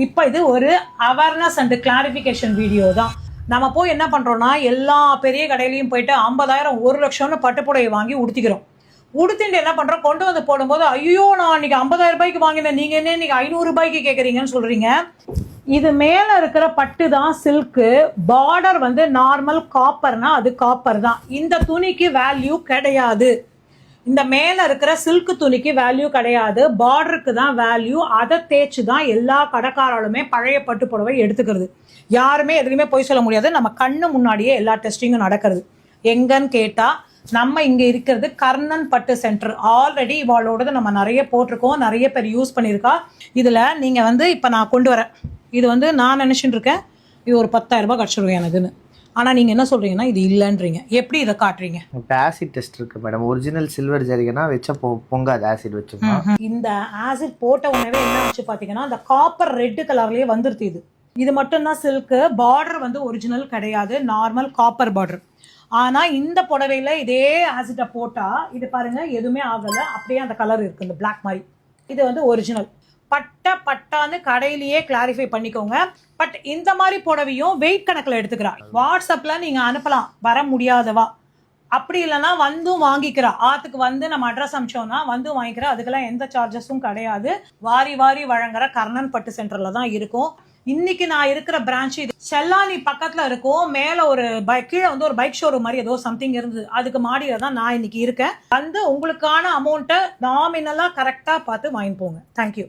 இப்போ இது ஒரு அவேர்னஸ் அண்ட் கிளாரிஃபிகேஷன் வீடியோ தான். நம்ம போய் என்ன பண்ணுறோன்னா எல்லா பெரிய கடையிலையும் போயிட்டு 50,000 1 லட்சம்னு பட்டுப்புடையை வாங்கி உடுத்திக்கிறோம். உடுத்திட்டு என்ன பண்ணுறோம், கொண்டு வந்து போடும்போது ஐயோ நான் இன்னைக்கு 50,000 ரூபாய்க்கு வாங்கினேன், நீங்கள் என்ன இன்னைக்கு 500 ரூபாய்க்கு கேட்குறீங்கன்னு சொல்கிறீங்க. இது மேலே இருக்கிற பட்டு தான் சில்க்கு, பார்டர் வந்து நார்மல் காப்பர்னா அது காப்பர் தான். இந்த துணிக்கு வேல்யூ கிடையாது. இந்த மேலே இருக்கிற சில்க்கு துணிக்கு வேல்யூ கிடையாது, பார்டருக்கு தான் வேல்யூ. அதை தேய்ச்சி தான் எல்லா கடைக்காராலுமே பழைய பட்டு புடவை எடுத்துக்கிறது. யாருமே எதுலையுமே போய் சொல்ல முடியாது. நம்ம கண்ணு முன்னாடியே எல்லா டெஸ்டிங்கும் நடக்கிறது. எங்கன்னு கேட்டால் நம்ம இங்கே இருக்கிறது கர்ணன் பட்டு சென்டர். ஆல்ரெடி இவாளோடது நம்ம நிறைய போட்டிருக்கோம், நிறைய பேர் யூஸ் பண்ணியிருக்கா. இதில் நீங்கள் வந்து இப்போ நான் கொண்டு வரேன், இது வந்து நான் நினச்சிட்டு இருக்கேன் இது ஒரு 10,000 ரூபாய் கிடச்சிருவேன் எனக்குன்னு. ஆனால் நீங்கள் என்ன சொல்கிறீங்கன்னா இது இல்லைன்றீங்க. எப்படி இதை காட்டுறீங்க? இப்போ ஆசிட் டெஸ்ட் இருக்குது மேடம். ஒரிஜினல் சில்வர் ஜரிகைனா வச்சா பொங்காது, ஆசிட் வச்சோம்னா. இந்த ஆசிட் போட்ட உடனே என்ன ஆச்சு பார்த்தீங்கன்னா அந்த காப்பர் ரெட் கலர்லேயே வந்துருது. இது மட்டும்தான் சில்க்கு. பார்டர் வந்து ஒரிஜினல் கிடையாது, நார்மல் காப்பர் பார்டர். ஆனால் இந்த புடவையில் இதே ஆசிட்டை போட்டால் இது பாருங்கள் எதுவுமே ஆகலை, அப்படியே அந்த கலர் இருக்குது இந்த பிளாக் மாதிரி. இது வந்து ஒரிஜினல். பட்டான்னு கடையிலேயே கிளாரிஃபை பண்ணிக்கோங்க. பட் இந்த மாதிரி புடவையும் வெயிட் கணக்கில் எடுத்துக்கிறா. வாட்ஸ்அப்பில் நீங்கள் அனுப்பலாம், வர முடியாதவா. அப்படி இல்லைன்னா வந்தும் வாங்கிக்கிறா. ஆற்றுக்கு வந்து நம்ம அட்ரஸ் அனுப்பிச்சோன்னா வந்தும் வாங்கிக்கிறா. அதுக்கெல்லாம் எந்த சார்ஜஸும் கிடையாது. வாரி வழங்குற கர்ணன் பட்டு சென்டரில் தான் இருக்கும். இன்னைக்கு நான் இருக்கிற பிரான்ச் இது செல்லானி பக்கத்துல இருக்கும். மேல ஒரு கீழே வந்து ஒரு பைக் ஷோரூம் மாதிரி ஏதோ சம்திங் இருந்தது, அதுக்கு மாடியில தான் நான் இன்னைக்கு இருக்கேன். வந்து உங்களுக்கான அமௌண்ட்டை நாமினலா கரெக்டா பார்த்து வாங்கிட்டு போங்க. தேங்க்யூ.